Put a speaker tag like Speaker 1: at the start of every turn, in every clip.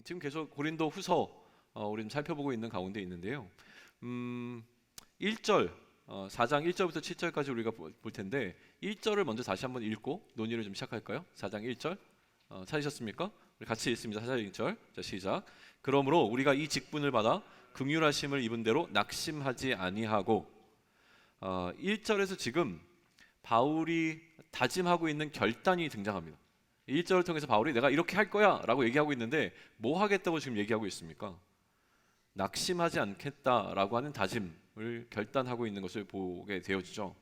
Speaker 1: 지금 계속 고린도 후서 우리 살펴보고 있는 가운데 있는데요. 1절 4장 1절부터 7절까지 우리가 볼 텐데 1절을 먼저 다시 한번 읽고 논의를 좀 시작할까요? 4장 1절 찾으셨습니까? 우리 같이 읽습니다. 4장 1절. 자, 시작. 그러므로 우리가 이 직분을 받아 긍휼하심을 입은 대로 낙심하지 아니하고 1절에서 지금 바울이 다짐하고 있는 결단이 등장합니다. 1절을 통해서 바울이 내가 이렇게 할 거야 라고 얘기하고 있는데 뭐 하겠다고 지금 얘기하고 있습니까? 낙심하지 않겠다라고 하는 다짐을 결단하고 있는 것을 보게 되어지죠.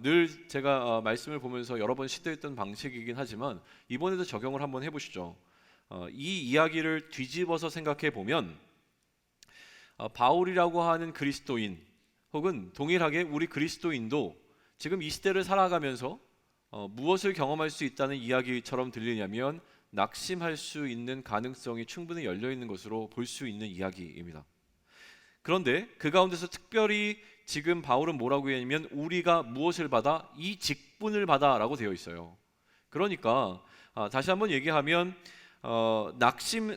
Speaker 1: 늘 제가 말씀을 보면서 여러 번 시도했던 방식이긴 하지만 이번에도 적용을 한번 해보시죠. 이 이야기를 뒤집어서 생각해 보면 바울이라고 하는 그리스도인 혹은 동일하게 우리 그리스도인도 지금 이 시대를 살아가면서 무엇을 경험할 수 있다는 이야기처럼 들리냐면 낙심할 수 있는 가능성이 충분히 열려있는 것으로 볼 수 있는 이야기입니다. 그런데 그 가운데서 특별히 지금 바울은 뭐라고 했냐면 우리가 무엇을 받아? 이 직분을 받아 라고 되어 있어요. 그러니까 다시 한번 얘기하면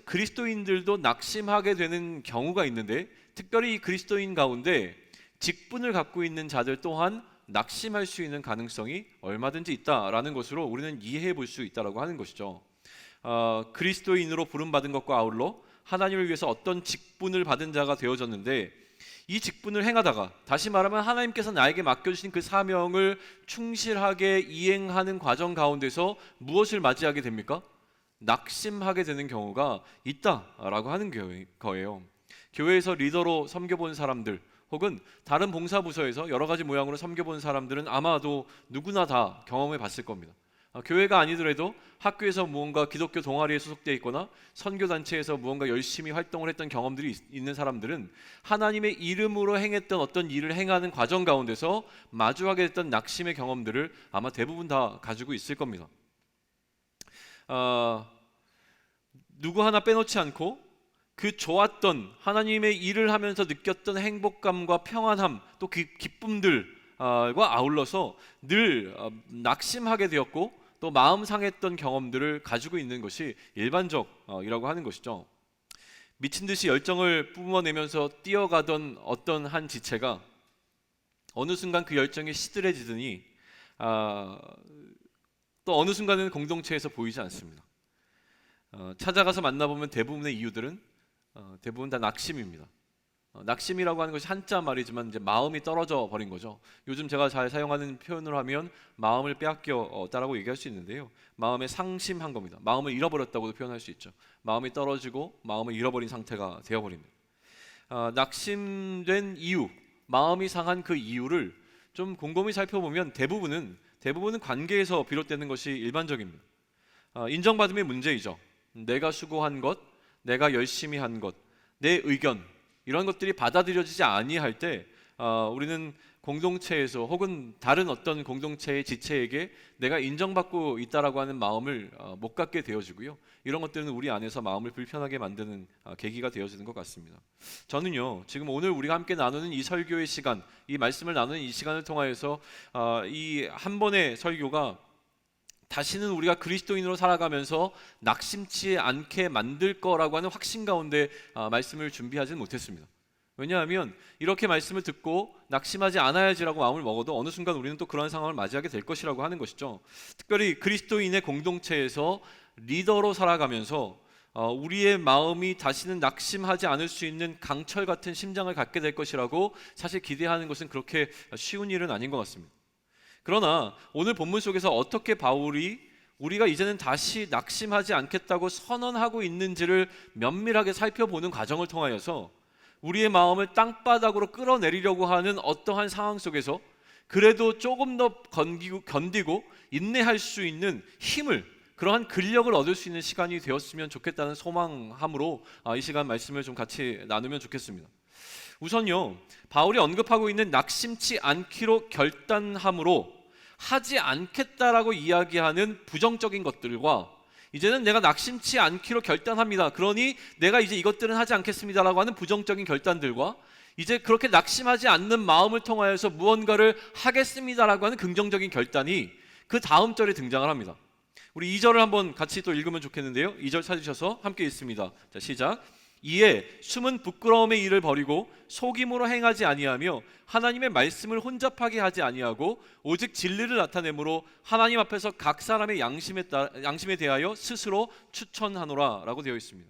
Speaker 1: 그리스도인들도 낙심하게 되는 경우가 있는데 특별히 이 그리스도인 가운데 직분을 갖고 있는 자들 또한 낙심할 수 있는 가능성이 얼마든지 있다라는 것으로 우리는 이해해 볼 수 있다라고 하는 것이죠. 그리스도인으로 부름받은 것과 아울러 하나님을 위해서 어떤 직분을 받은 자가 되어졌는데 이 직분을 행하다가 다시 말하면 하나님께서 나에게 맡겨주신 그 사명을 충실하게 이행하는 과정 가운데서 무엇을 맞이하게 됩니까? 낙심하게 되는 경우가 있다라고 하는 거예요. 교회에서 리더로 섬겨본 사람들 혹은 다른 봉사부서에서 여러 가지 모양으로 섬겨본 사람들은 아마도 누구나 다 경험해 봤을 겁니다. 교회가 아니더라도 학교에서 무언가 기독교 동아리에 소속되어 있거나 선교단체에서 무언가 열심히 활동을 했던 경험들이 있는 사람들은 하나님의 이름으로 행했던 어떤 일을 행하는 과정 가운데서 마주하게 됐던 낙심의 경험들을 아마 대부분 다 가지고 있을 겁니다. 누구 하나 빼놓지 않고 그 좋았던 하나님의 일을 하면서 느꼈던 행복감과 평안함 또 그 기쁨들과 아울러서 늘 낙심하게 되었고 또 마음 상했던 경험들을 가지고 있는 것이 일반적이라고 하는 것이죠. 미친 듯이 열정을 뿜어내면서 뛰어가던 어떤 한 지체가 어느 순간 그 열정이 시들해지더니 또 어느 순간에는 공동체에서 보이지 않습니다. 찾아가서 만나보면 대부분의 이유들은 대부분 다 낙심입니다. 낙심이라고 하는 것이 한자 말이지만 이제 마음이 떨어져 버린 거죠. 요즘 제가 잘 사용하는 표현으로 하면 마음을 빼앗겼다라고 얘기할 수 있는데요. 마음에 상심한 겁니다. 마음을 잃어버렸다고도 표현할 수 있죠. 마음이 떨어지고 마음을 잃어버린 상태가 되어버립니다. 낙심된 이유, 마음이 상한 그 이유를 좀 곰곰이 살펴보면 대부분은 관계에서 비롯되는 것이 일반적입니다. 인정받음의 문제이죠. 내가 수고한 것, 내가 열심히 한 것, 내 의견 이런 것들이 받아들여지지 아니할 때 우리는 공동체에서 혹은 다른 어떤 공동체의 지체에게 내가 인정받고 있다라고 하는 마음을 못 갖게 되어지고요. 이런 것들은 우리 안에서 마음을 불편하게 만드는 계기가 되어지는 것 같습니다. 저는요 지금 오늘 우리가 함께 나누는 이 설교의 시간, 이 말씀을 나누는 이 시간을 통하여서 이 한 번의 설교가 다시는 우리가 그리스도인으로 살아가면서 낙심치 않게 만들 거라고 하는 확신 가운데 말씀을 준비하지는 못했습니다. 왜냐하면 이렇게 말씀을 듣고 낙심하지 않아야지라고 마음을 먹어도 어느 순간 우리는 또 그런 상황을 맞이하게 될 것이라고 하는 것이죠. 특별히 그리스도인의 공동체에서 리더로 살아가면서 우리의 마음이 다시는 낙심하지 않을 수 있는 강철 같은 심장을 갖게 될 것이라고 사실 기대하는 것은 그렇게 쉬운 일은 아닌 것 같습니다. 그러나 오늘 본문 속에서 어떻게 바울이 우리가 이제는 다시 낙심하지 않겠다고 선언하고 있는지를 면밀하게 살펴보는 과정을 통하여서 우리의 마음을 땅바닥으로 끌어내리려고 하는 어떠한 상황 속에서 그래도 조금 더 견디고 인내할 수 있는 힘을, 그러한 근력을 얻을 수 있는 시간이 되었으면 좋겠다는 소망함으로 이 시간 말씀을 좀 같이 나누면 좋겠습니다. 우선요, 바울이 언급하고 있는 낙심치 않기로 결단함으로 하지 않겠다라고 이야기하는 부정적인 것들과 이제는 내가 낙심치 않기로 결단합니다. 그러니 내가 이제 이것들은 하지 않겠습니다라고 하는 부정적인 결단들과 이제 그렇게 낙심하지 않는 마음을 통하여서 무언가를 하겠습니다라고 하는 긍정적인 결단이 그 다음 절에 등장을 합니다. 우리 2절을 한번 같이 또 읽으면 좋겠는데요. 2절 찾으셔서 함께 읽습니다. 자, 시작. 이에 숨은 부끄러움의 일을 버리고 속임으로 행하지 아니하며 하나님의 말씀을 혼잡하게 하지 아니하고 오직 진리를 나타내므로 하나님 앞에서 각 사람의 양심에 대하여 스스로 추천하노라 라고 되어 있습니다.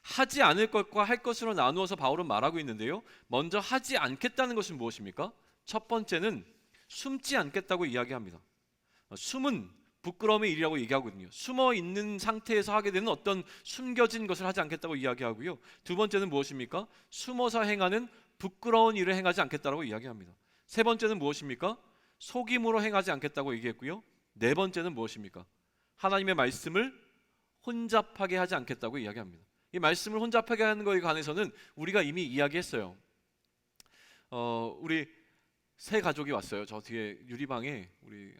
Speaker 1: 하지 않을 것과 할 것으로 나누어서 바울은 말하고 있는데요. 먼저 하지 않겠다는 것은 무엇입니까? 첫 번째는 숨지 않겠다고 이야기합니다. 숨은 부끄러움의 일이라고 얘기하거든요. 숨어 있는 상태에서 하게 되는 어떤 숨겨진 것을 하지 않겠다고 이야기하고요. 두 번째는 무엇입니까? 숨어서 행하는 부끄러운 일을 행하지 않겠다고 이야기합니다. 세 번째는 무엇입니까? 속임으로 행하지 않겠다고 얘기했고요. 네 번째는 무엇입니까? 하나님의 말씀을 혼잡하게 하지 않겠다고 이야기합니다. 이 말씀을 혼잡하게 하는 것에 관해서는 우리가 이미 이야기했어요. 우리 새 가족이 왔어요. 저 뒤에 유리방에 우리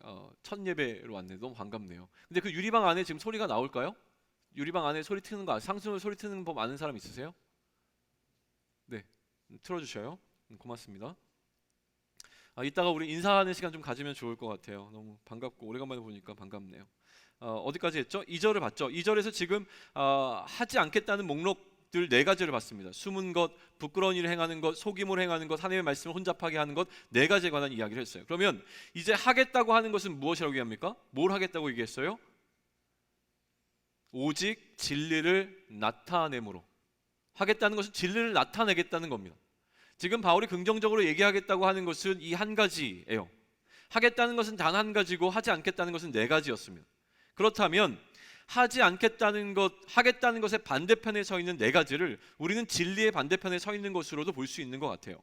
Speaker 1: 첫 예배로 왔네요. 너무 반갑네요. 근데 그 유리방 안에 지금 소리가 나올까요? 유리방 안에 소리 트는 거, 상승을 소리 트는 법 아는 사람 있으세요? 네, 틀어주셔요. 고맙습니다. 이따가 우리 인사하는 시간 좀 가지면 좋을 것 같아요. 너무 반갑고 오래간만에 보니까 반갑네요. 어디까지 했죠? 2절을 봤죠. 2절에서 지금 하지 않겠다는 목록들 네 가지를 봤습니다. 숨은 것, 부끄러운 일을 행하는 것, 속임으로 행하는 것, 하나님의 말씀을 혼잡하게 하는 것, 네 가지에 관한 이야기를 했어요. 그러면 이제 하겠다고 하는 것은 무엇이라고 얘기합니까? 뭘 하겠다고 얘기했어요? 오직 진리를 나타내므로. 하겠다는 것은 진리를 나타내겠다는 겁니다. 지금 바울이 긍정적으로 얘기하겠다고 하는 것은 이 한 가지예요. 하겠다는 것은 단 한 가지고 하지 않겠다는 것은 네 가지였습니다. 그렇다면 하지 않겠다는 것, 하겠다는 것의 반대편에 서 있는 네 가지를 우리는 진리의 반대편에 서 있는 것으로도 볼 수 있는 것 같아요.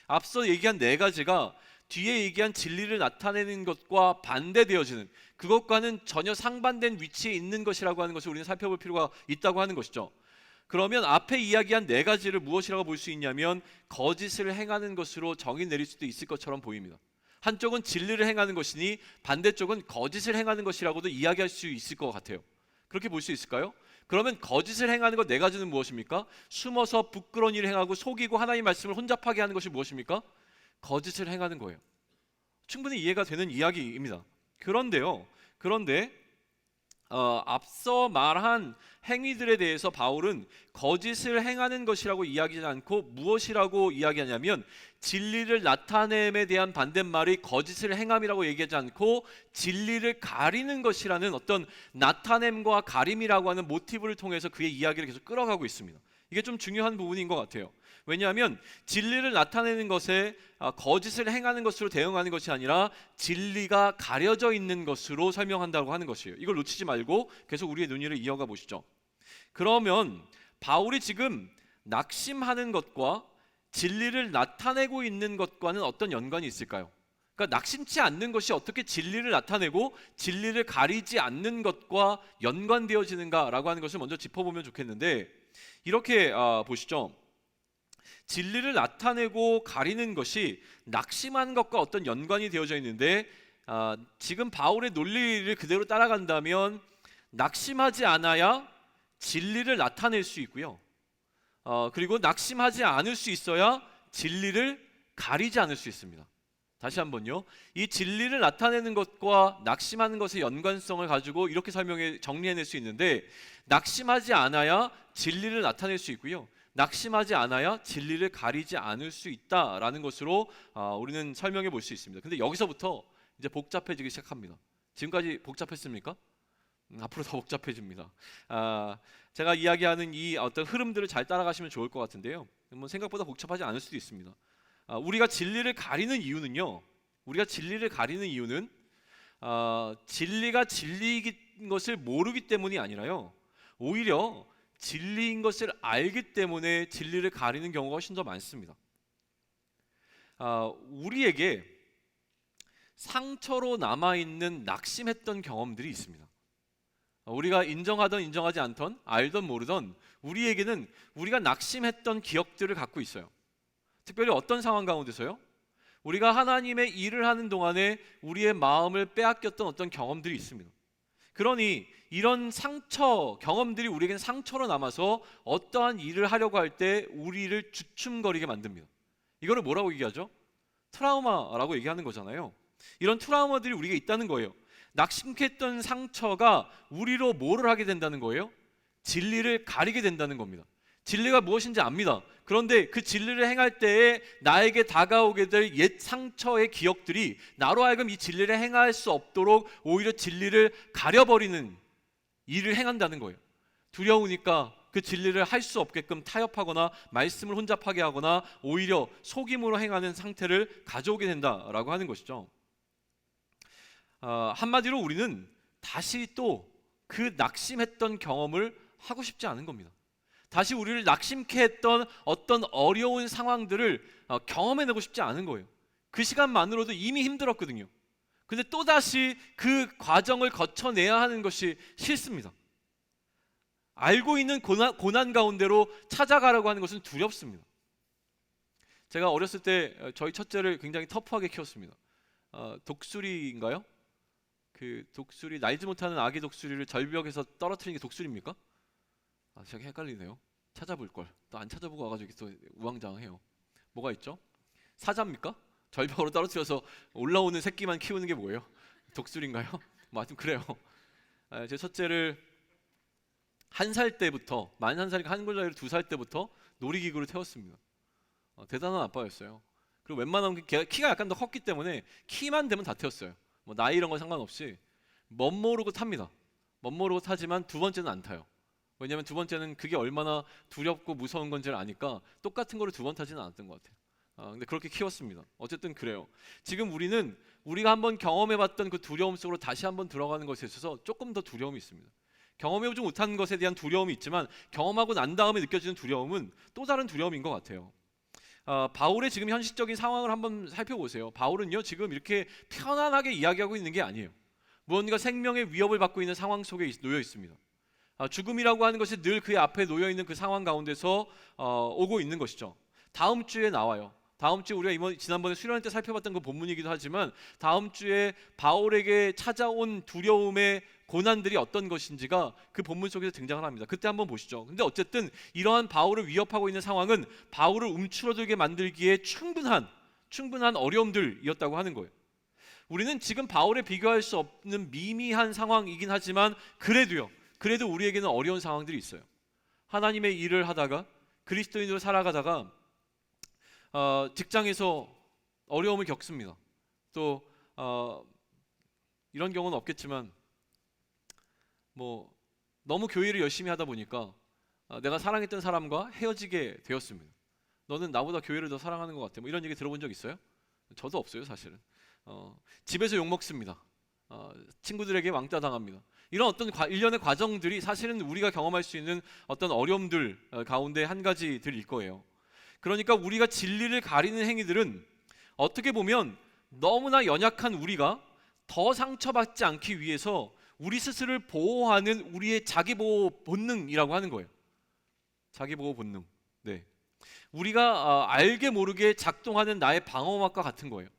Speaker 1: 앞서 얘기한 네 가지가 뒤에 얘기한 진리를 나타내는 것과 반대되어지는, 그것과는 전혀 상반된 위치에 있는 것이라고 하는 것을 우리는 살펴볼 필요가 있다고 하는 것이죠. 그러면 앞에 이야기한 네 가지를 무엇이라고 볼 수 있냐면 거짓을 행하는 것으로 정의 내릴 수도 있을 것처럼 보입니다. 한쪽은 진리를 행하는 것이니 반대쪽은 거짓을 행하는 것이라고도 이야기할 수 있을 것 같아요. 그렇게 볼 수 있을까요? 그러면 거짓을 행하는 것 네 가지는 무엇입니까? 숨어서 부끄러운 일을 행하고 속이고 하나님의 말씀을 혼잡하게 하는 것이 무엇입니까? 거짓을 행하는 거예요. 충분히 이해가 되는 이야기입니다. 그런데 앞서 말한 행위들에 대해서 바울은 거짓을 행하는 것이라고 이야기하지 않고 무엇이라고 이야기하냐면 진리를 나타냄에 대한 반대말이 거짓을 행함이라고 얘기하지 않고 진리를 가리는 것이라는 어떤 나타냄과 가림이라고 하는 모티브를 통해서 그의 이야기를 계속 끌어가고 있습니다. 이게 좀 중요한 부분인 것 같아요. 왜냐하면 진리를 나타내는 것에 거짓을 행하는 것으로 대응하는 것이 아니라 진리가 가려져 있는 것으로 설명한다고 하는 것이에요. 이걸 놓치지 말고 계속 우리의 논의를 이어가 보시죠. 그러면 바울이 지금 낙심하는 것과 진리를 나타내고 있는 것과는 어떤 연관이 있을까요? 그러니까 낙심치 않는 것이 어떻게 진리를 나타내고 진리를 가리지 않는 것과 연관되어지는가라고 하는 것을 먼저 짚어보면 좋겠는데, 이렇게 보시죠. 진리를 나타내고 가리는 것이 낙심하는 것과 어떤 연관이 되어져 있는데, 지금 바울의 논리를 그대로 따라간다면 낙심하지 않아야 진리를 나타낼 수 있고요. 그리고 낙심하지 않을 수 있어야 진리를 가리지 않을 수 있습니다. 다시 한번요. 이 진리를 나타내는 것과 낙심하는 것의 연관성을 가지고 이렇게 정리해낼 수 있는데, 낙심하지 않아야 진리를 나타낼 수 있고요. 낙심하지 않아야 진리를 가리지 않을 수 있다라는 것으로 우리는 설명해 볼 수 있습니다. 근데 여기서부터 이제 복잡해지기 시작합니다. 지금까지 복잡했습니까? 앞으로 더 복잡해집니다. 제가 이야기하는 이 어떤 흐름들을 잘 따라가시면 좋을 것 같은데요. 뭐 생각보다 복잡하지 않을 수도 있습니다. 우리가 진리를 가리는 이유는 진리가 진리인 것을 모르기 때문이 아니라요. 오히려 진리인 것을 알기 때문에 진리를 가리는 경우가 훨씬 더 많습니다. 우리에게 상처로 남아있는 낙심했던 경험들이 있습니다. 우리가 인정하던 인정하지 않던, 알던 모르던 우리에게는 우리가 낙심했던 기억들을 갖고 있어요. 특별히 어떤 상황 가운데서요? 우리가 하나님의 일을 하는 동안에 우리의 마음을 빼앗겼던 어떤 경험들이 있습니다. 그러니 이런 상처, 경험들이 우리에게는 상처로 남아서 어떠한 일을 하려고 할 때 우리를 주춤거리게 만듭니다. 이거를 뭐라고 얘기하죠? 트라우마라고 얘기하는 거잖아요. 이런 트라우마들이 우리에게 있다는 거예요. 낙심했던 상처가 우리로 뭐를 하게 된다는 거예요? 진리를 가리게 된다는 겁니다. 진리가 무엇인지 압니다. 그런데 그 진리를 행할 때에 나에게 다가오게 될 옛 상처의 기억들이 나로 하여금 이 진리를 행할 수 없도록 오히려 진리를 가려버리는 일을 행한다는 거예요. 두려우니까 그 진리를 할 수 없게끔 타협하거나 말씀을 혼잡하게 하거나 오히려 속임으로 행하는 상태를 가져오게 된다라고 하는 것이죠. 한마디로 우리는 다시 또 그 낙심했던 경험을 하고 싶지 않은 겁니다. 다시 우리를 낙심케 했던 어떤 어려운 상황들을 경험해내고 싶지 않은 거예요. 그 시간만으로도 이미 힘들었거든요. 근데 또다시 그 과정을 거쳐내야 하는 것이 싫습니다. 알고 있는 고난 가운데로 찾아가라고 하는 것은 두렵습니다. 제가 어렸을 때 저희 첫째를 굉장히 터프하게 키웠습니다. 독수리인가요? 그 독수리, 날지 못하는 아기 독수리를 절벽에서 떨어뜨리는 게 독수리입니까? 제가 헷갈리네요. 찾아볼 걸. 또 안 찾아보고 와가지고 또 우왕좌왕해요. 뭐가 있죠? 사자입니까? 절벽으로 떨어뜨려서 올라오는 새끼만 키우는 게 뭐예요? 독수리인가요? 뭐 하여튼 그래요. 제 첫째를 1살 때부터, 만 1살이니까 한글 나이로 2살 때부터 놀이기구를 태웠습니다. 대단한 아빠였어요. 그리고 웬만하면 키가 약간 더 컸기 때문에 키만 되면 다 태웠어요. 뭐 나이 이런 거 상관없이 멋모르고 탑니다. 멋모르고 타지만 두 번째는 안 타요. 왜냐하면 두 번째는 그게 얼마나 두렵고 무서운 건지를 아니까 똑같은 거를 두 번 타지는 않았던 것 같아요. 근데 그렇게 키웠습니다. 어쨌든 그래요. 지금 우리는 우리가 한번 경험해봤던 그 두려움 속으로 다시 한번 들어가는 것에 있어서 조금 더 두려움이 있습니다. 경험해보지 못한 것에 대한 두려움이 있지만 경험하고 난 다음에 느껴지는 두려움은 또 다른 두려움인 것 같아요. 바울의 지금 현실적인 상황을 한번 살펴보세요. 바울은요 지금 이렇게 편안하게 이야기하고 있는 게 아니에요. 무언가 생명의 위협을 받고 있는 상황 속에 놓여 있습니다. 죽음이라고 하는 것이 늘 그의 앞에 놓여 있는 그 상황 가운데서 오고 있는 것이죠. 다음 주에 나와요. 다음 주에 우리가 지난번에 수련회 때 살펴봤던 그 본문이기도 하지만 다음 주에 바울에게 찾아온 두려움의 고난들이 어떤 것인지가 그 본문 속에서 등장을 합니다. 그때 한번 보시죠. 근데 어쨌든 이러한 바울을 위협하고 있는 상황은 바울을 움츠러들게 만들기에 충분한 어려움들이었다고 하는 거예요. 우리는 지금 바울에 비교할 수 없는 미미한 상황이긴 하지만 그래도 우리에게는 어려운 상황들이 있어요. 하나님의 일을 하다가 그리스도인으로 살아가다가 직장에서 어려움을 겪습니다. 또 이런 경우는 없겠지만 뭐 너무 교회를 열심히 하다 보니까 내가 사랑했던 사람과 헤어지게 되었습니다. 너는 나보다 교회를 더 사랑하는 것 같아. 뭐 이런 얘기 들어본 적 있어요? 저도 없어요, 사실은. 집에서 욕 먹습니다. 친구들에게 왕따 당합니다. 이런 어떤 일련의 과정들이 사실은 우리가 경험할 수 있는 어떤 어려움들 가운데 한 가지들일 거예요. 그러니까 우리가 진리를 가리는 행위들은 어떻게 보면 너무나 연약한 우리가 더 상처받지 않기 위해서 우리 스스로를 보호하는 우리의 자기보호 본능이라고 하는 거예요. 자기보호 본능. 네. 우리가 알게 모르게 작동하는 나의 방어막과 같은 거예요.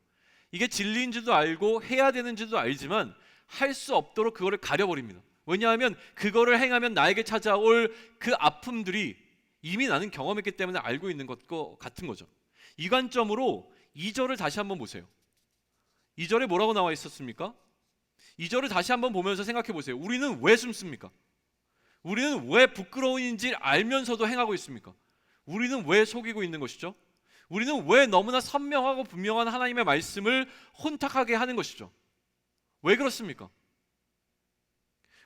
Speaker 1: 이게 진리인 줄도 알고 해야 되는 줄도 알지만 할 수 없도록 그거를 가려버립니다. 왜냐하면 그거를 행하면 나에게 찾아올 그 아픔들이 이미 나는 경험했기 때문에 알고 있는 것과 같은 거죠. 이 관점으로 2절을 다시 한번 보세요. 2절에 뭐라고 나와 있었습니까? 2절을 다시 한번 보면서 생각해 보세요. 우리는 왜 숨습니까? 우리는 왜 부끄러운지 알면서도 행하고 있습니까? 우리는 왜 속이고 있는 것이죠? 우리는 왜 너무나 선명하고 분명한 하나님의 말씀을 혼탁하게 하는 것이죠? 왜 그렇습니까?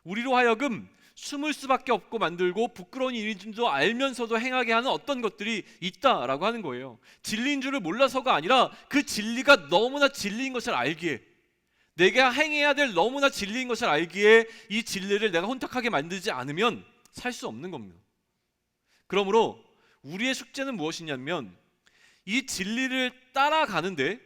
Speaker 1: 우리로 하여금 숨을 수밖에 없고 만들고 부끄러운 일인 줄도 알면서도 행하게 하는 어떤 것들이 있다라고 하는 거예요. 진리인 줄을 몰라서가 아니라 그 진리가 너무나 진리인 것을 알기에, 내가 행해야 될 너무나 진리인 것을 알기에 이 진리를 내가 혼탁하게 만들지 않으면 살 수 없는 겁니다. 그러므로 우리의 숙제는 무엇이냐면 이 진리를 따라가는데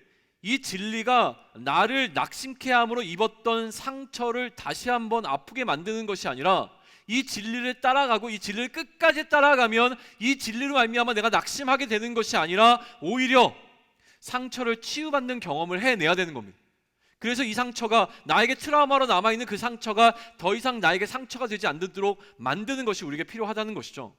Speaker 1: 이 진리가 나를 낙심케 함으로 입었던 상처를 다시 한번 아프게 만드는 것이 아니라 이 진리를 따라가고 이 진리를 끝까지 따라가면 이 진리로 말미암아 내가 낙심하게 되는 것이 아니라 오히려 상처를 치유받는 경험을 해내야 되는 겁니다. 그래서 이 상처가 나에게 트라우마로 남아있는 그 상처가 더 이상 나에게 상처가 되지 않도록 만드는 것이 우리에게 필요하다는 것이죠.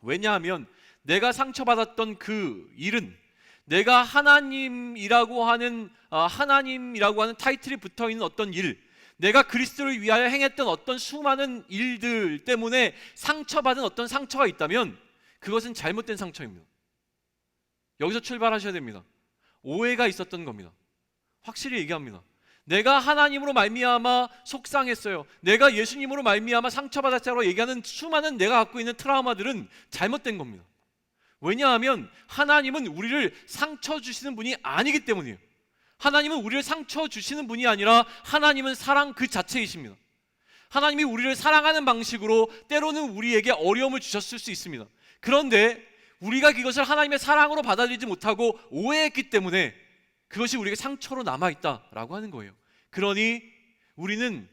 Speaker 1: 왜냐하면 내가 상처받았던 그 일은 내가 하나님이라고 하는 타이틀이 붙어있는 어떤 일, 내가 그리스도를 위하여 행했던 어떤 수많은 일들 때문에 상처받은 어떤 상처가 있다면 그것은 잘못된 상처입니다. 여기서 출발하셔야 됩니다. 오해가 있었던 겁니다. 확실히 얘기합니다. 내가 하나님으로 말미암아 속상했어요, 내가 예수님으로 말미암아 상처받았다고 얘기하는 수많은 내가 갖고 있는 트라우마들은 잘못된 겁니다. 왜냐하면 하나님은 우리를 상처 주시는 분이 아니기 때문이에요. 하나님은 우리를 상처 주시는 분이 아니라 하나님은 사랑 그 자체이십니다. 하나님이 우리를 사랑하는 방식으로 때로는 우리에게 어려움을 주셨을 수 있습니다. 그런데 우리가 그것을 하나님의 사랑으로 받아들이지 못하고 오해했기 때문에 그것이 우리에게 상처로 남아있다라고 하는 거예요. 그러니 우리는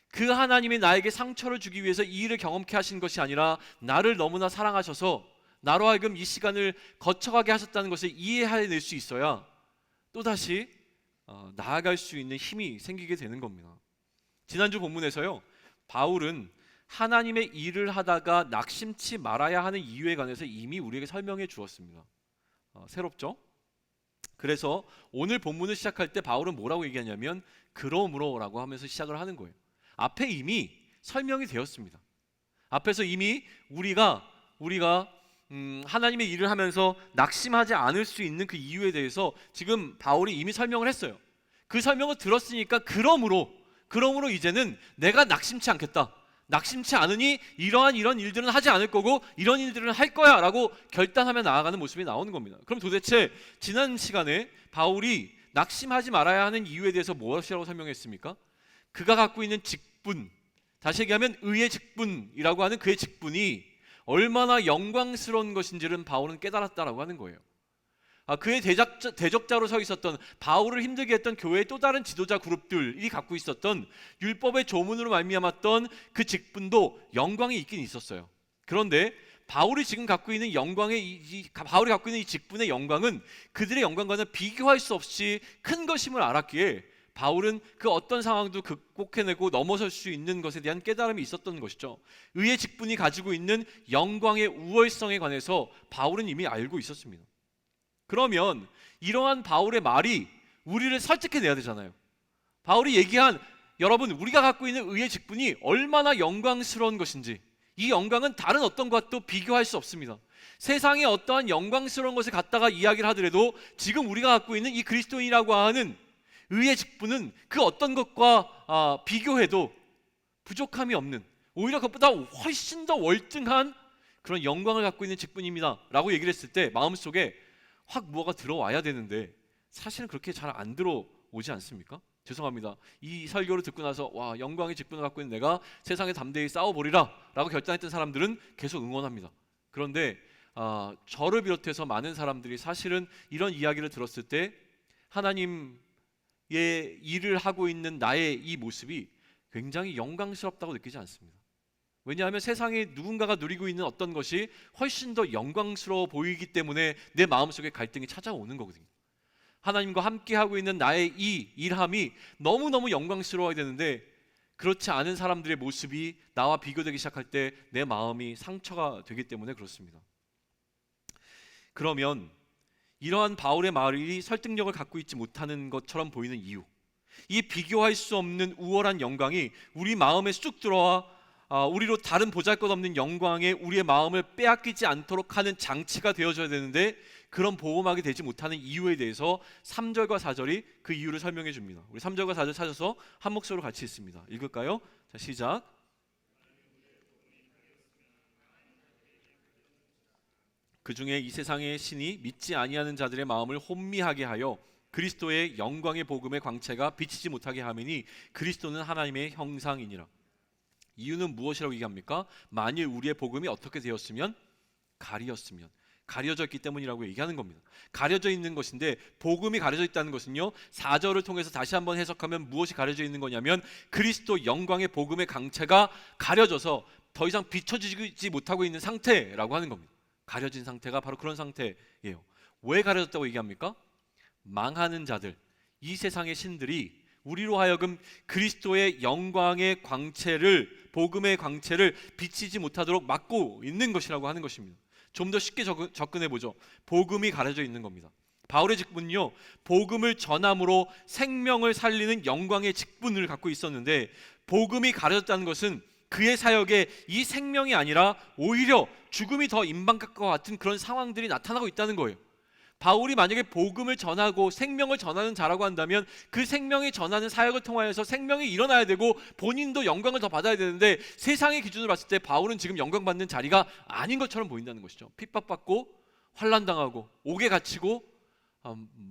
Speaker 1: 그 하나님이 나에게 상처를 주기 위해서 이 일을 경험케 하신 것이 아니라 나를 너무나 사랑하셔서 나로 하여금 이 시간을 거쳐가게 하셨다는 것을 이해해낼 수 있어야 또다시 나아갈 수 있는 힘이 생기게 되는 겁니다. 지난주 본문에서요, 바울은 하나님의 일을 하다가 낙심치 말아야 하는 이유에 관해서 이미 우리에게 설명해 주었습니다. 새롭죠? 그래서 오늘 본문을 시작할 때 바울은 뭐라고 얘기하냐면 그러므로 라고 하면서 시작을 하는 거예요. 앞에 이미 설명이 되었습니다. 앞에서 이미 우리가 하나님의 일을 하면서 낙심하지 않을 수 있는 그 이유에 대해서 지금 바울이 이미 설명을 했어요. 그 설명을 들었으니까 그러므로 이제는 내가 낙심치 않겠다, 낙심치 않으니 이런 일들은 하지 않을 거고 이런 일들은 할 거야 라고 결단하며 나아가는 모습이 나오는 겁니다. 그럼 도대체 지난 시간에 바울이 낙심하지 말아야 하는 이유에 대해서 무엇이라고 설명했습니까? 그가 갖고 있는 직분, 다시 얘기하면 의의 직분이라고 하는 그의 직분이 얼마나 영광스러운 것인지를 바울은 깨달았다라고 하는 거예요. 그의 대적자로 서 있었던, 바울을 힘들게 했던 교회의 또 다른 지도자 그룹들이 갖고 있었던 율법의 조문으로 말미암았던 그 직분도 영광이 있긴 있었어요. 그런데 바울이 지금 갖고 있는 바울이 갖고 있는 이 직분의 영광은 그들의 영광과는 비교할 수 없이 큰 것임을 알았기에 바울은 그 어떤 상황도 극복해내고 넘어설 수 있는 것에 대한 깨달음이 있었던 것이죠. 의의 직분이 가지고 있는 영광의 우월성에 관해서 바울은 이미 알고 있었습니다. 그러면 이러한 바울의 말이 우리를 설득해내야 되잖아요. 바울이 얘기한, 여러분, 우리가 갖고 있는 의의 직분이 얼마나 영광스러운 것인지, 이 영광은 다른 어떤 것도 비교할 수 없습니다. 세상의 어떠한 영광스러운 것을 갖다가 이야기를 하더라도 지금 우리가 갖고 있는 이 그리스도인이라고 하는 의의 직분은 그 어떤 것과 비교해도 부족함이 없는, 오히려 그것보다 훨씬 더 월등한 그런 영광을 갖고 있는 직분입니다 라고 얘기를 했을 때 마음속에 확 뭐가 들어와야 되는데 사실은 그렇게 잘 안 들어오지 않습니까? 죄송합니다. 이 설교를 듣고 나서 와, 영광의 직분을 갖고 있는 내가 세상에 담대히 싸워버리라 라고 결단했던 사람들은 계속 응원합니다. 그런데 저를 비롯해서 많은 사람들이 사실은 이런 이야기를 들었을 때 하나님의 일을 하고 있는 나의 이 모습이 굉장히 영광스럽다고 느끼지 않습니다. 왜냐하면 세상에 누군가가 누리고 있는 어떤 것이 훨씬 더 영광스러워 보이기 때문에 내 마음속에 갈등이 찾아오는 거거든요. 하나님과 함께하고 있는 나의 이 일함이 너무너무 영광스러워야 되는데 그렇지 않은 사람들의 모습이 나와 비교되기 시작할 때 내 마음이 상처가 되기 때문에 그렇습니다. 그러면 이러한 바울의 말이 설득력을 갖고 있지 못하는 것처럼 보이는 이유, 이 비교할 수 없는 우월한 영광이 우리 마음에 쑥 들어와 우리로 다른 보잘것없는 영광에 우리의 마음을 빼앗기지 않도록 하는 장치가 되어줘야 되는데 그런 보호막이 되지 못하는 이유에 대해서 3절과 4절이 그 이유를 설명해 줍니다. 우리 3절과 4절 찾아서 한 목소리로 같이 읽습니다. 읽을까요? 자, 시작. 그 중에 이 세상의 신이 믿지 아니하는 자들의 마음을 혼미하게 하여 그리스도의 영광의 복음의 광채가 비치지 못하게 하매니 그리스도는 하나님의 형상이니라. 이유는 무엇이라고 얘기합니까? 만일 우리의 복음이 어떻게 되었으면? 가려져 있기 때문이라고 얘기하는 겁니다. 가려져 있는 것인데 복음이 가려져 있다는 것은요, 4절을 통해서 다시 한번 해석하면 무엇이 가려져 있는 거냐면 그리스도 영광의 복음의 강체가 가려져서 더 이상 비춰지지 못하고 있는 상태라고 하는 겁니다. 가려진 상태가 바로 그런 상태예요. 왜 가려졌다고 얘기합니까? 망하는 자들, 이 세상의 신들이 우리로 하여금 그리스도의 영광의 광채를, 복음의 광채를 비치지 못하도록 막고 있는 것이라고 하는 것입니다. 좀 더 쉽게 접근해 보죠. 복음이 가려져 있는 겁니다. 바울의 직분은요, 복음을 전함으로 생명을 살리는 영광의 직분을 갖고 있었는데, 복음이 가려졌다는 것은 그의 사역에 이 생명이 아니라 오히려 죽음이 더 임박할 것 같은 그런 상황들이 나타나고 있다는 거예요. 바울이 만약에 복음을 전하고 생명을 전하는 자라고 한다면 그 생명이 전하는 사역을 통하여서 생명이 일어나야 되고 본인도 영광을 더 받아야 되는데, 세상의 기준으로 봤을 때 바울은 지금 영광받는 자리가 아닌 것처럼 보인다는 것이죠. 핍박받고 환난당하고 옥에 갇히고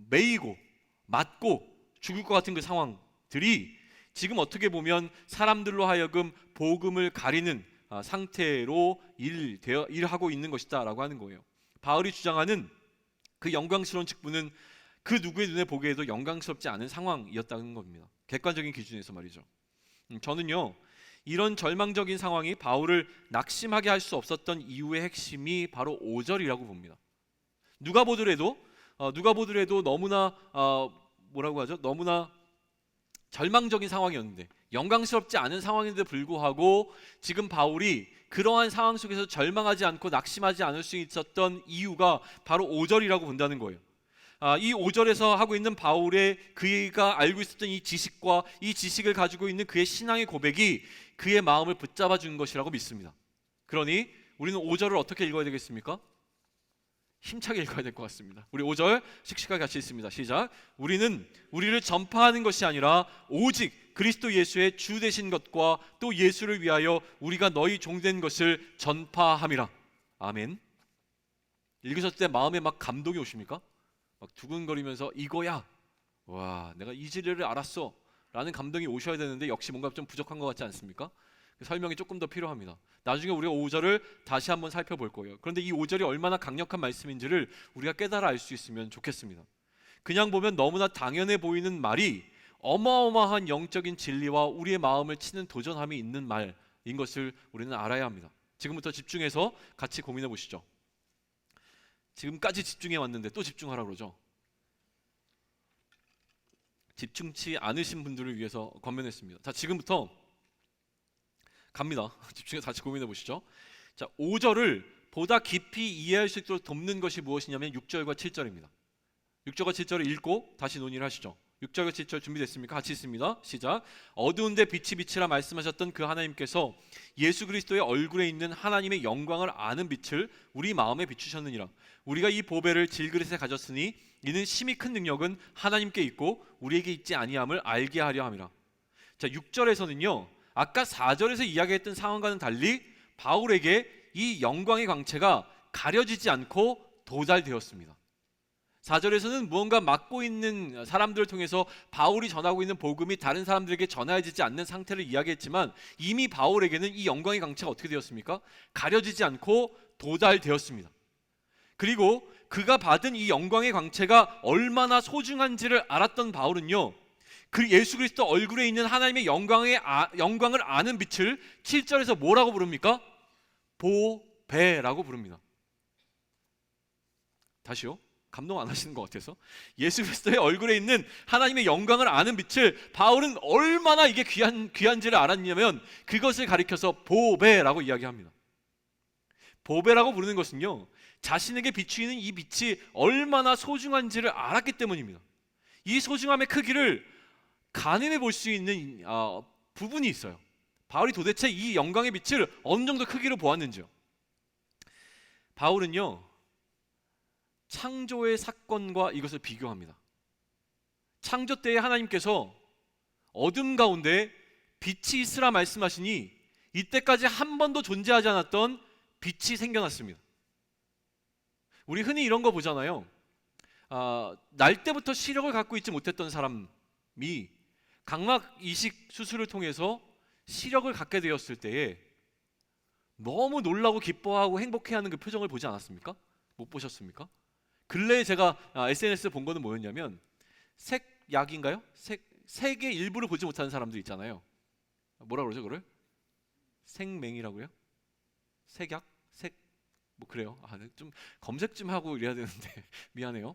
Speaker 1: 매이고 맞고 죽을 것 같은 그 상황들이 지금 어떻게 보면 사람들로 하여금 복음을 가리는 상태로 일하고 있는 것이다 라고 하는 거예요. 바울이 주장하는 그 영광스러운 직분은 그 누구의 눈에 보기에도 영광스럽지 않은 상황이었다는 겁니다. 객관적인 기준에서 말이죠. 저는요, 이런 절망적인 상황이 바울을 낙심하게 할 수 없었던 이유의 핵심이 바로 5절이라고 봅니다. 누가 보더라도 너무나 너무나 절망적인 상황이었는데, 영광스럽지 않은 상황인데 불구하고 지금 바울이 그러한 상황 속에서 절망하지 않고 낙심하지 않을 수 있었던 이유가 바로 5절이라고 본다는 거예요. 이 5절에서 하고 있는 바울의 그가 알고 있었던 이 지식과 이 지식을 가지고 있는 그의 신앙의 고백이 그의 마음을 붙잡아 준 것이라고 믿습니다. 그러니 우리는 5절을 어떻게 읽어야 되겠습니까? 힘차게 읽어야 될 것 같습니다. 우리 5절 씩씩하게 같이 읽습니다. 시작. 우리는 우리를 전파하는 것이 아니라 오직 그리스도 예수의 주 되신 것과 또 예수를 위하여 우리가 너희 종된 것을 전파함이라. 아멘. 읽으셨을 때 마음에 막 감동이 오십니까? 막 두근거리면서 이거야, 와, 내가 이 진리를 알았어 라는 감동이 오셔야 되는데, 역시 뭔가 좀 부족한 것 같지 않습니까? 설명이 조금 더 필요합니다. 나중에 우리가 5절을 다시 한번 살펴볼 거예요. 그런데 이 5절이 얼마나 강력한 말씀인지를 우리가 깨달아 알 수 있으면 좋겠습니다. 그냥 보면 너무나 당연해 보이는 말이 어마어마한 영적인 진리와 우리의 마음을 치는 도전함이 있는 말인 것을 우리는 알아야 합니다. 지금부터 집중해서 같이 고민해 보시죠. 지금까지 집중해 왔는데 또 집중하라 그러죠. 집중치 않으신 분들을 위해서 권면했습니다. 자, 지금부터 갑니다. 집중해서 같이 고민해 보시죠. 자, 5절을 보다 깊이 이해할 수 있도록 돕는 것이 무엇이냐면 6절과 7절입니다. 6절과 7절을 읽고 다시 논의를 하시죠. 6절과 7절 준비됐습니까? 같이 읽습니다. 시작. 어두운데 빛이 비치라 말씀하셨던 그 하나님께서 예수 그리스도의 얼굴에 있는 하나님의 영광을 아는 빛을 우리 마음에 비추셨느니라. 우리가 이 보배를 질그릇에 가졌으니 이는 심히 큰 능력은 하나님께 있고 우리에게 있지 아니함을 알게 하려 함이라. 자, 6절에서는요, 아까 4절에서 이야기했던 상황과는 달리 바울에게 이 영광의 광채가 가려지지 않고 도달되었습니다. 4절에서는 무언가 막고 있는 사람들을 통해서 바울이 전하고 있는 복음이 다른 사람들에게 전해지지 않는 상태를 이야기했지만, 이미 바울에게는 이 영광의 광채가 어떻게 되었습니까? 가려지지 않고 도달되었습니다. 그리고 그가 받은 이 영광의 광채가 얼마나 소중한지를 알았던 바울은요, 그 예수 그리스도 얼굴에 있는 하나님의 영광을 아는 빛을 7절에서 뭐라고 부릅니까? 보배라고 부릅니다. 다시요. 감동 안 하시는 것 같아서. 예수 그리스도의 얼굴에 있는 하나님의 영광을 아는 빛을 바울은 얼마나 이게 귀한지를 알았냐면 그것을 가리켜서 보배라고 이야기합니다. 보배라고 부르는 것은요, 자신에게 비추이는 이 빛이 얼마나 소중한지를 알았기 때문입니다. 이 소중함의 크기를 가늠해 볼 수 있는 부분이 있어요. 바울이 도대체 이 영광의 빛을 어느 정도 크기로 보았는지요. 바울은요, 창조의 사건과 이것을 비교합니다. 창조 때에 하나님께서 어둠 가운데 빛이 있으라 말씀하시니 이때까지 한 번도 존재하지 않았던 빛이 생겨났습니다. 우리 흔히 이런 거 보잖아요. 날 때부터 시력을 갖고 있지 못했던 사람이 각막 이식 수술을 통해서 시력을 갖게 되었을 때에 너무 놀라고 기뻐하고 행복해하는 그 표정을 보지 않았습니까? 못 보셨습니까? 근래에 제가 SNS에 본 거는 뭐였냐면, 색약인가요? 색의 일부를 보지 못하는 사람들 있잖아요. 뭐라 그러죠 그걸? 색맹이라고요? 색약? 뭐 그래요. 좀 검색 좀 하고 이래야 되는데 미안해요.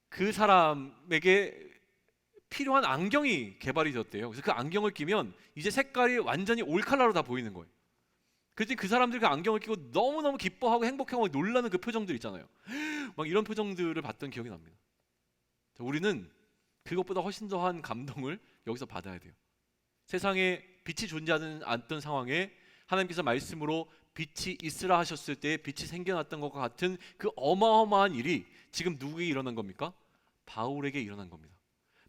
Speaker 1: 그 사람에게 필요한 안경이 개발이 되었대요. 그래서 그 안경을 끼면 이제 색깔이 완전히 올 컬러로 다 보이는 거예요. 그랬더니 그 사람들이 그 안경을 끼고 너무너무 기뻐하고 행복해하고 놀라는 그 표정들 있잖아요. 막 이런 표정들을 봤던 기억이 납니다. 우리는 그것보다 훨씬 더한 감동을 여기서 받아야 돼요. 세상에 빛이 존재하지 않던 상황에 하나님께서 말씀으로 빛이 있으라 하셨을 때 빛이 생겨났던 것과 같은 그 어마어마한 일이 지금 누구에게 일어난 겁니까? 바울에게 일어난 겁니다.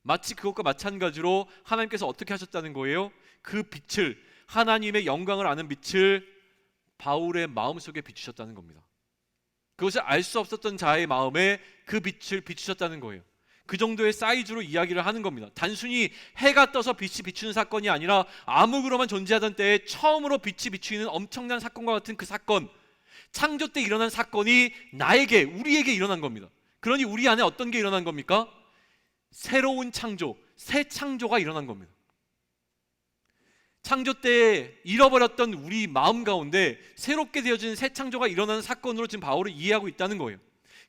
Speaker 1: 마치 그것과 마찬가지로 하나님께서 어떻게 하셨다는 거예요? 그 빛을, 하나님의 영광을 아는 빛을 바울의 마음속에 비추셨다는 겁니다. 그것을 알 수 없었던 자의 마음에 그 빛을 비추셨다는 거예요. 그 정도의 사이즈로 이야기를 하는 겁니다. 단순히 해가 떠서 빛이 비추는 사건이 아니라 암흑으로만 존재하던 때에 처음으로 빛이 비추는 엄청난 사건과 같은 그 사건, 창조 때 일어난 사건이 나에게, 우리에게 일어난 겁니다. 그러니 우리 안에 어떤 게 일어난 겁니까? 새로운 창조, 새 창조가 일어난 겁니다. 창조 때 잃어버렸던 우리 마음 가운데 새롭게 되어지는 새 창조가 일어나는 사건으로 지금 바울을 이해하고 있다는 거예요.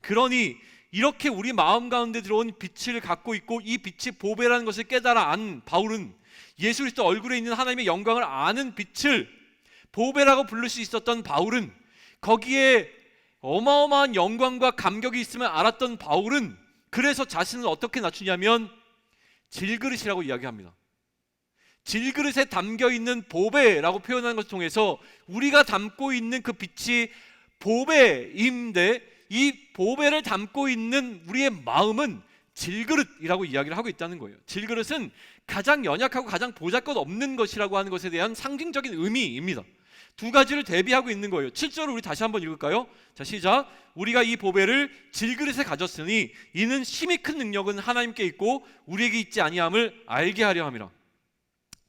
Speaker 1: 그러니 이렇게 우리 마음 가운데 들어온 빛을 갖고 있고 이 빛이 보배라는 것을 깨달아 안 바울은 예수 그리스도 얼굴에 있는 하나님의 영광을 아는 빛을 보배라고 부를 수 있었던 바울은, 거기에 어마어마한 영광과 감격이 있음을 알았던 바울은 그래서 자신을 어떻게 낮추냐면 질그릇이라고 이야기합니다. 질그릇에 담겨있는 보배라고 표현하는 것을 통해서 우리가 담고 있는 그 빛이 보배인데 이 보배를 담고 있는 우리의 마음은 질그릇이라고 이야기를 하고 있다는 거예요. 질그릇은 가장 연약하고 가장 보잘것없는 것이라고 하는 것에 대한 상징적인 의미입니다. 두 가지를 대비하고 있는 거예요. 7절을 우리 다시 한번 읽을까요? 자, 시작. 우리가 이 보배를 질그릇에 가졌으니 이는 힘이 큰 능력은 하나님께 있고 우리에게 있지 아니함을 알게 하려 함이라.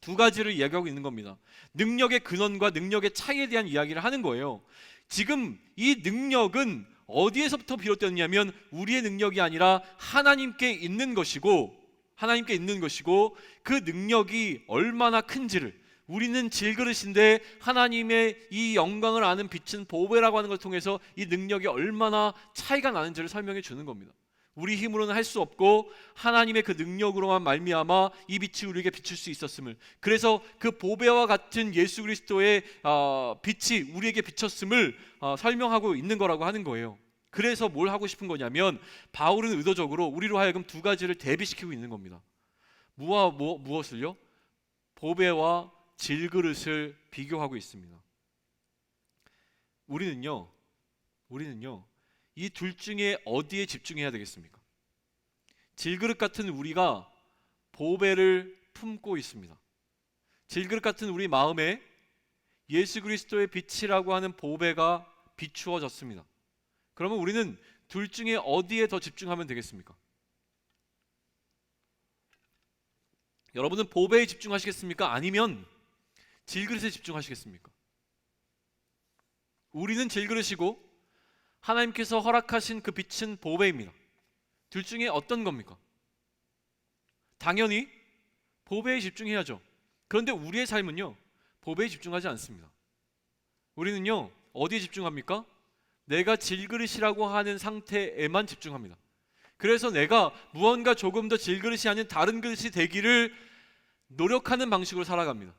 Speaker 1: 두 가지를 이야기하고 있는 겁니다. 능력의 근원과 능력의 차이에 대한 이야기를 하는 거예요. 지금 이 능력은 어디에서부터 비롯되었냐면 우리의 능력이 아니라 하나님께 있는 것이고 그 능력이 얼마나 큰지를, 우리는 질그릇인데 하나님의 이 영광을 아는 빛은 보배라고 하는 것을 통해서 이 능력이 얼마나 차이가 나는지를 설명해 주는 겁니다. 우리 힘으로는 할 수 없고 하나님의 그 능력으로만 말미암아 이 빛이 우리에게 비출 수 있었음을, 그래서 그 보배와 같은 예수 그리스도의 빛이 우리에게 비쳤음을 설명하고 있는 거라고 하는 거예요. 그래서 뭘 하고 싶은 거냐면 바울은 의도적으로 우리로 하여금 두 가지를 대비시키고 있는 겁니다. 무엇을요? 보배와 질그릇을 비교하고 있습니다. 우리는요 이 둘 중에 어디에 집중해야 되겠습니까? 질그릇 같은 우리가 보배를 품고 있습니다. 질그릇 같은 우리 마음에 예수 그리스도의 빛이라고 하는 보배가 비추어졌습니다. 그러면 우리는 둘 중에 어디에 더 집중하면 되겠습니까? 여러분은 보배에 집중하시겠습니까? 아니면 질그릇에 집중하시겠습니까? 우리는 질그릇이고 하나님께서 허락하신 그 빛은 보배입니다. 둘 중에 어떤 겁니까? 당연히 보배에 집중해야죠. 그런데 우리의 삶은요, 보배에 집중하지 않습니다. 우리는요, 어디에 집중합니까? 내가 질그릇이라고 하는 상태에만 집중합니다. 그래서 내가 무언가 조금 더 질그릇이 아닌 다른 그릇이 되기를 노력하는 방식으로 살아갑니다.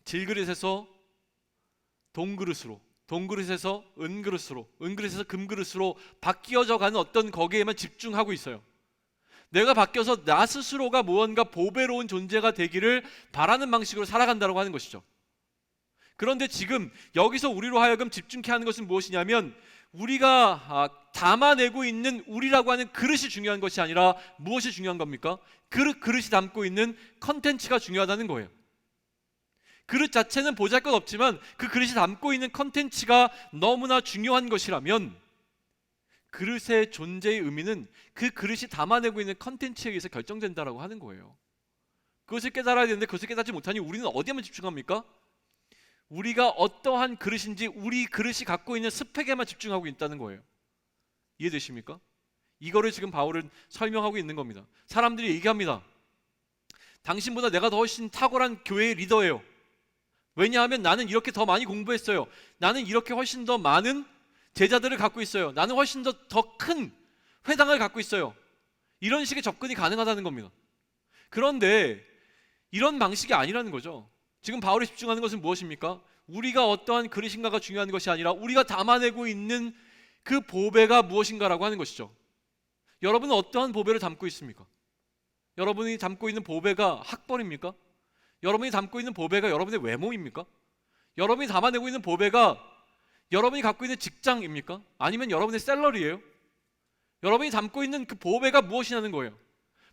Speaker 1: 질그릇에서 동그릇으로, 동그릇에서 은그릇으로, 은그릇에서 금그릇으로 바뀌어져 가는 어떤 거기에만 집중하고 있어요. 내가 바뀌어서 나 스스로가 무언가 보배로운 존재가 되기를 바라는 방식으로 살아간다고 하는 것이죠. 그런데 지금 여기서 우리로 하여금 집중케 하는 것은 무엇이냐면 우리가 담아내고 있는 우리라고 하는 그릇이 중요한 것이 아니라 무엇이 중요한 겁니까? 그릇이 담고 있는 컨텐츠가 중요하다는 거예요. 그릇 자체는 보잘것없지만 그 그릇이 담고 있는 컨텐츠가 너무나 중요한 것이라면 그릇의 존재의 의미는 그 그릇이 담아내고 있는 컨텐츠에 의해서 결정된다라고 하는 거예요. 그것을 깨달아야 되는데 그것을 깨닫지 못하니 우리는 어디에만 집중합니까? 우리가 어떠한 그릇인지 우리 그릇이 갖고 있는 스펙에만 집중하고 있다는 거예요. 이해되십니까? 이거를 지금 바울은 설명하고 있는 겁니다. 사람들이 얘기합니다. 당신보다 내가 더 훨씬 탁월한 교회의 리더예요. 왜냐하면 나는 이렇게 더 많이 공부했어요. 나는 이렇게 훨씬 더 많은 제자들을 갖고 있어요. 나는 훨씬 더 큰 회당을 갖고 있어요. 이런 식의 접근이 가능하다는 겁니다. 그런데 이런 방식이 아니라는 거죠. 지금 바울이 집중하는 것은 무엇입니까? 우리가 어떠한 그릇인가가 중요한 것이 아니라 우리가 담아내고 있는 그 보배가 무엇인가라고 하는 것이죠. 여러분은 어떠한 보배를 담고 있습니까? 여러분이 담고 있는 보배가 학벌입니까? 여러분이 담고 있는 보배가 여러분의 외모입니까? 여러분이 담아내고 있는 보배가 여러분이 갖고 있는 직장입니까? 아니면 여러분의 샐러리예요? 여러분이 담고 있는 그 보배가 무엇이냐는 거예요.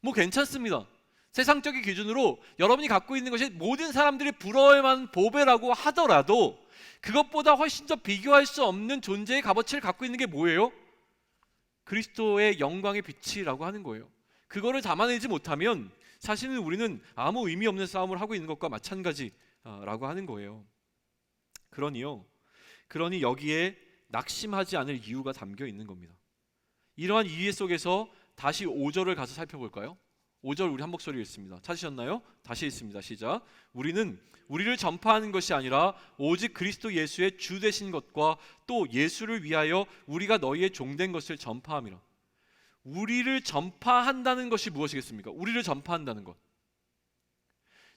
Speaker 1: 뭐 괜찮습니다. 세상적인 기준으로 여러분이 갖고 있는 것이 모든 사람들이 부러워할 만한 보배라고 하더라도 그것보다 훨씬 더 비교할 수 없는 존재의 값어치를 갖고 있는 게 뭐예요? 그리스도의 영광의 빛이라고 하는 거예요. 그거를 담아내지 못하면 사실은 우리는 아무 의미 없는 싸움을 하고 있는 것과 마찬가지라고 하는 거예요. 그러니 여기에 낙심하지 않을 이유가 담겨 있는 겁니다. 이러한 이해 속에서 다시 5절을 가서 살펴볼까요? 5절 우리 한 목소리 읽습니다. 찾으셨나요? 다시 읽습니다. 시작. 우리는 우리를 전파하는 것이 아니라 오직 그리스도 예수의 주 되신 것과 또 예수를 위하여 우리가 너희의 종된 것을 전파함이라. 우리를 전파한다는 것이 무엇이겠습니까? 우리를 전파한다는 것.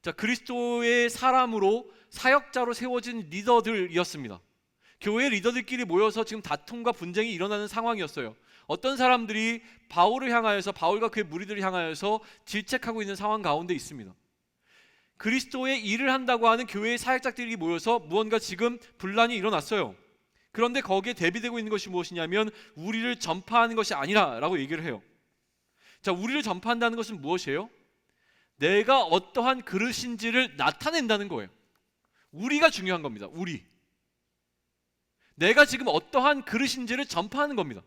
Speaker 1: 자, 그리스도의 사람으로 사역자로 세워진 리더들이었습니다. 교회 리더들끼리 모여서 지금 다툼과 분쟁이 일어나는 상황이었어요. 어떤 사람들이 바울을 향하여서, 바울과 그의 무리들을 향하여서 질책하고 있는 상황 가운데 있습니다. 그리스도의 일을 한다고 하는 교회의 사역자들이 모여서 무언가 지금 분란이 일어났어요. 그런데 거기에 대비되고 있는 것이 무엇이냐면 우리를 전파하는 것이 아니라 라고 얘기를 해요. 자, 우리를 전파한다는 것은 무엇이에요? 내가 어떠한 그릇인지를 나타낸다는 거예요. 우리가 중요한 겁니다. 내가 지금 어떠한 그릇인지를 전파하는 겁니다.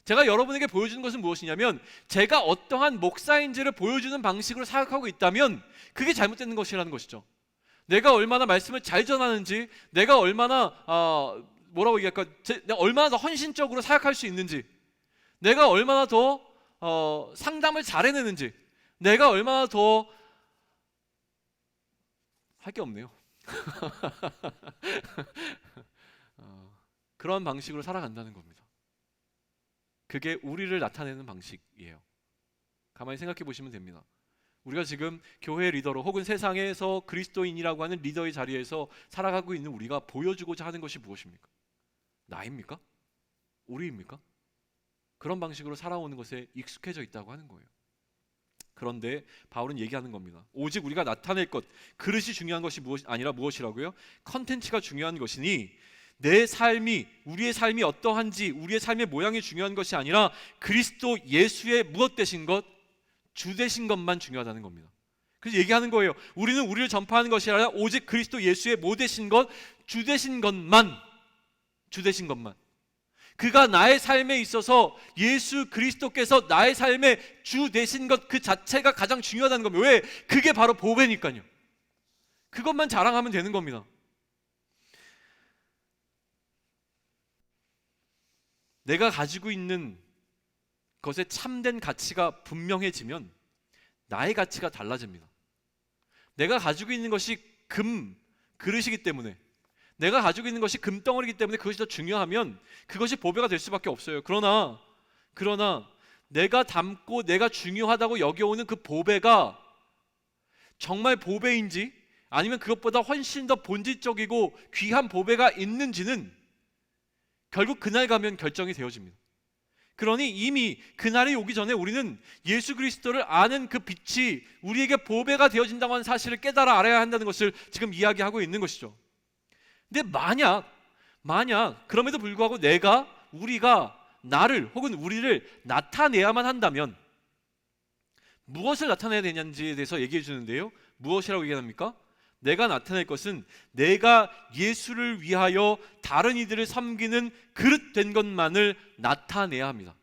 Speaker 1: 제가 여러분에게 보여주는 것은 무엇이냐면 제가 어떠한 목사인지를 보여주는 방식으로 사역하고 있다면 그게 잘못되는 것이라는 것이죠. 내가 얼마나 말씀을 잘 전하는지, 내가 얼마나 내가 얼마나 더 헌신적으로 사역할 수 있는지, 내가 얼마나 더 상담을 잘 해내는지, 내가 얼마나 더 할 게 없네요. 그런 방식으로 살아간다는 겁니다. 그게 우리를 나타내는 방식이에요. 가만히 생각해 보시면 됩니다. 우리가 지금 교회 리더로 혹은 세상에서 그리스도인이라고 하는 리더의 자리에서 살아가고 있는 우리가 보여주고자 하는 것이 무엇입니까? 나입니까? 우리입니까? 그런 방식으로 살아오는 것에 익숙해져 있다고 하는 거예요. 그런데 바울은 얘기하는 겁니다. 오직 우리가 나타낼 것, 그릇이 중요한 것이 아니라 무엇이라고요? 컨텐츠가 중요한 것이니 우리의 삶이 어떠한지, 우리의 삶의 모양이 중요한 것이 아니라 그리스도 예수의 무엇 되신 것, 주 되신 것만 중요하다는 겁니다. 그래서 얘기하는 거예요. 우리는 우리를 전파하는 것이 아니라 오직 그리스도 예수의 뭐 되신 것, 주 되신 것만. 그가 나의 삶에 있어서 예수 그리스도께서 나의 삶의 주 되신 것 그 자체가 가장 중요하다는 겁니다. 왜? 그게 바로 보배니까요. 그것만 자랑하면 되는 겁니다. 내가 가지고 있는 것의 참된 가치가 분명해지면 나의 가치가 달라집니다. 내가 가지고 있는 것이 그릇이기 때문에, 내가 가지고 있는 것이 금덩어리이기 때문에 그것이 더 중요하면 그것이 보배가 될 수밖에 없어요. 그러나 내가 담고 내가 중요하다고 여겨오는 그 보배가 정말 보배인지 아니면 그것보다 훨씬 더 본질적이고 귀한 보배가 있는지는 결국 그날 가면 결정이 되어집니다. 그러니 이미 그날이 오기 전에 우리는 예수 그리스도를 아는 그 빛이 우리에게 보배가 되어진다고 하는 사실을 깨달아 알아야 한다는 것을 지금 이야기하고 있는 것이죠. 근데 만약 그럼에도 불구하고 우리가 나를 혹은 우리를 나타내야만 한다면 무엇을 나타내야 되냐지에 대해서 얘기해 주는데요. 무엇이라고 얘기합니까? 내가 나타낼 것은 내가 예수를 위하여 다른 이들을 섬기는 그릇 된 것만을 나타내야 합니다.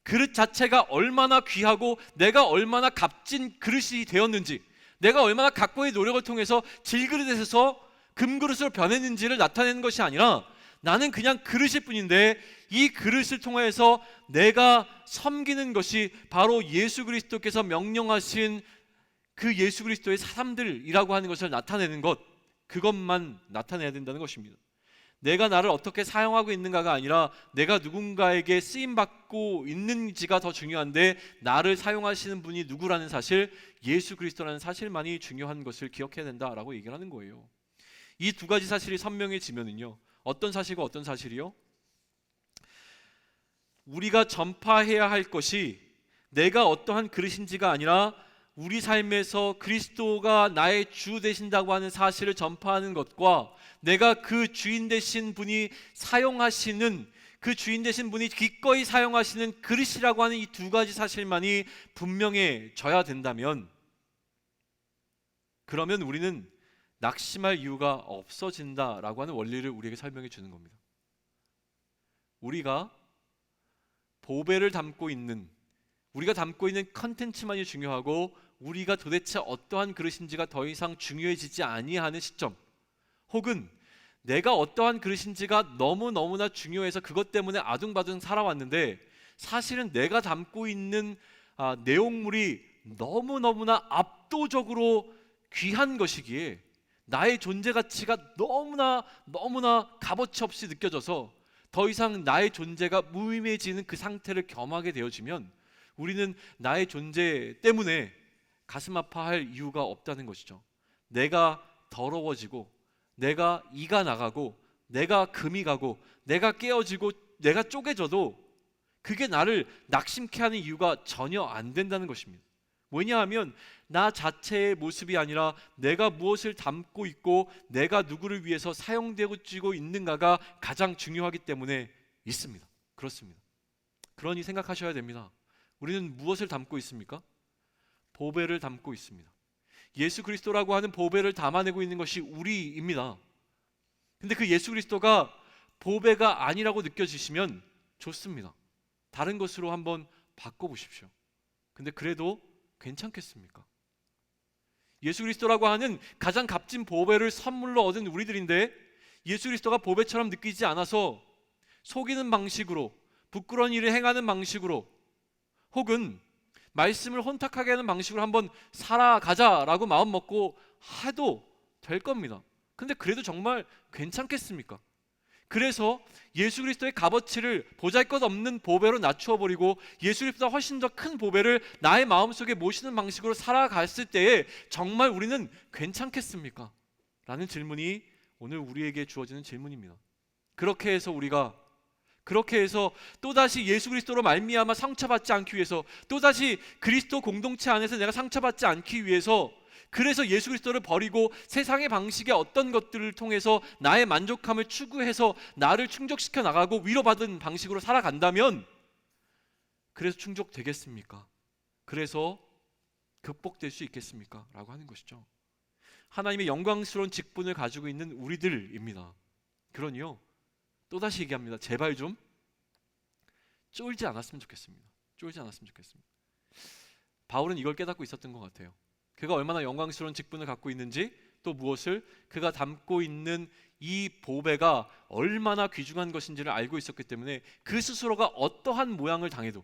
Speaker 1: 그릇 자체가 얼마나 귀하고 내가 얼마나 값진 그릇이 되었는지, 내가 얼마나 각고의 노력을 통해서 질그릇에서 금그릇으로 변했는지를 나타내는 것이 아니라 나는 그냥 그릇일 뿐인데 이 그릇을 통해서 내가 섬기는 것이 바로 예수 그리스도께서 명령하신 그 예수 그리스도의 사람들이라고 하는 것을 나타내는 것, 그것만 나타내야 된다는 것입니다. 내가 나를 어떻게 사용하고 있는가가 아니라 내가 누군가에게 쓰임받고 있는지가 더 중요한데 나를 사용하시는 분이 누구라는 사실, 예수 그리스도라는 사실만이 중요한 것을 기억해야 된다라고 얘기를 하는 거예요. 이 두 가지 사실이 선명해지면은요, 어떤 사실과 어떤 사실이요? 우리가 전파해야 할 것이 내가 어떠한 그릇인지가 아니라 우리 삶에서 그리스도가 나의 주 되신다고 하는 사실을 전파하는 것과 내가 그 주인 되신 분이 사용하시는, 그 주인 되신 분이 기꺼이 사용하시는 그릇이라고 하는 이 두 가지 사실만이 분명해져야 된다면, 그러면 우리는 낙심할 이유가 없어진다라고 하는 원리를 우리에게 설명해 주는 겁니다. 우리가 보배를 담고 있는, 우리가 담고 있는 컨텐츠만이 중요하고 우리가 도대체 어떠한 그릇인지가 더 이상 중요해지지 아니하는 시점, 혹은 내가 어떠한 그릇인지가 너무너무나 중요해서 그것 때문에 아둥바둥 살아왔는데 사실은 내가 담고 있는 내용물이 너무너무나 압도적으로 귀한 것이기에 나의 존재 가치가 너무나 값어치 없이 느껴져서 더 이상 나의 존재가 무의미해지는 그 상태를 겸하게 되어지면 우리는 나의 존재 때문에 가슴 아파할 이유가 없다는 것이죠. 내가 더러워지고, 내가 이가 나가고, 내가 금이 가고, 내가 깨어지고, 내가 쪼개져도 그게 나를 낙심케 하는 이유가 전혀 안 된다는 것입니다. 왜냐하면 나 자체의 모습이 아니라 내가 무엇을 담고 있고 내가 누구를 위해서 사용되고 있는가가 가장 중요하기 때문에 있습니다. 그렇습니다. 그러니 생각하셔야 됩니다. 우리는 무엇을 담고 있습니까? 보배를 담고 있습니다. 예수 그리스도라고 하는 보배를 담아내고 있는 것이 우리입니다. 근데 그 예수 그리스도가 보배가 아니라고 느껴지시면 좋습니다. 다른 것으로 한번 바꿔보십시오. 근데 그래도 괜찮겠습니까? 예수 그리스도라고 하는 가장 값진 보배를 선물로 얻은 우리들인데 예수 그리스도가 보배처럼 느끼지 않아서 속이는 방식으로, 부끄러운 일을 행하는 방식으로, 혹은 말씀을 혼탁하게 하는 방식으로 한번 살아가자라고 마음 먹고 해도 될 겁니다. 근데 그래도 정말 괜찮겠습니까? 그래서 예수 그리스도의 값어치를 보잘것없는 보배로 낮추어 버리고 예수 그리스도보다 훨씬 더 큰 보배를 나의 마음속에 모시는 방식으로 살아갔을 때에 정말 우리는 괜찮겠습니까? 라는 질문이 오늘 우리에게 주어지는 질문입니다. 그렇게 해서 또다시 예수 그리스도로 말미암아 상처받지 않기 위해서, 또다시 그리스도 공동체 안에서 내가 상처받지 않기 위해서, 그래서 예수 그리스도를 버리고 세상의 방식의 어떤 것들을 통해서 나의 만족함을 추구해서 나를 충족시켜 나가고 위로받은 방식으로 살아간다면 그래서 충족되겠습니까? 그래서 극복될 수 있겠습니까? 라고 하는 것이죠. 하나님의 영광스러운 직분을 가지고 있는 우리들입니다. 그러니요, 또다시 얘기합니다. 제발 좀 쫄지 않았으면 좋겠습니다. 쫄지 않았으면 좋겠습니다. 바울은 이걸 깨닫고 있었던 것 같아요. 그가 얼마나 영광스러운 직분을 갖고 있는지, 또 무엇을 그가 담고 있는 이 보배가 얼마나 귀중한 것인지를 알고 있었기 때문에 그 스스로가 어떠한 모양을 당해도,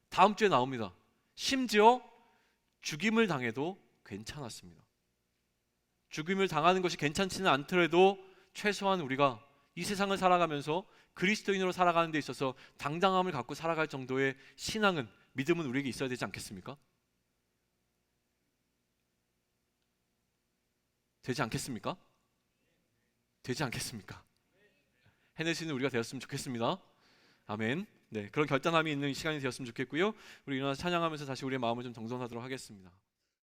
Speaker 1: 다음 주에 나옵니다. 심지어 죽임을 당해도 괜찮았습니다. 죽임을 당하는 것이 괜찮지는 않더라도 최소한 우리가 이 세상을 살아가면서 그리스도인으로 살아가는 데 있어서 당당함을 갖고 살아갈 정도의 신앙은, 믿음은 우리에게 있어야 되지 않겠습니까? 되지 않겠습니까? 되지 않겠습니까? 해낼 수 있는 우리가 되었으면 좋겠습니다. 아멘. 네, 그런 결단함이 있는 시간이 되었으면 좋겠고요. 우리 일어나서 찬양하면서 다시 우리의 마음을 좀 정돈하도록 하겠습니다.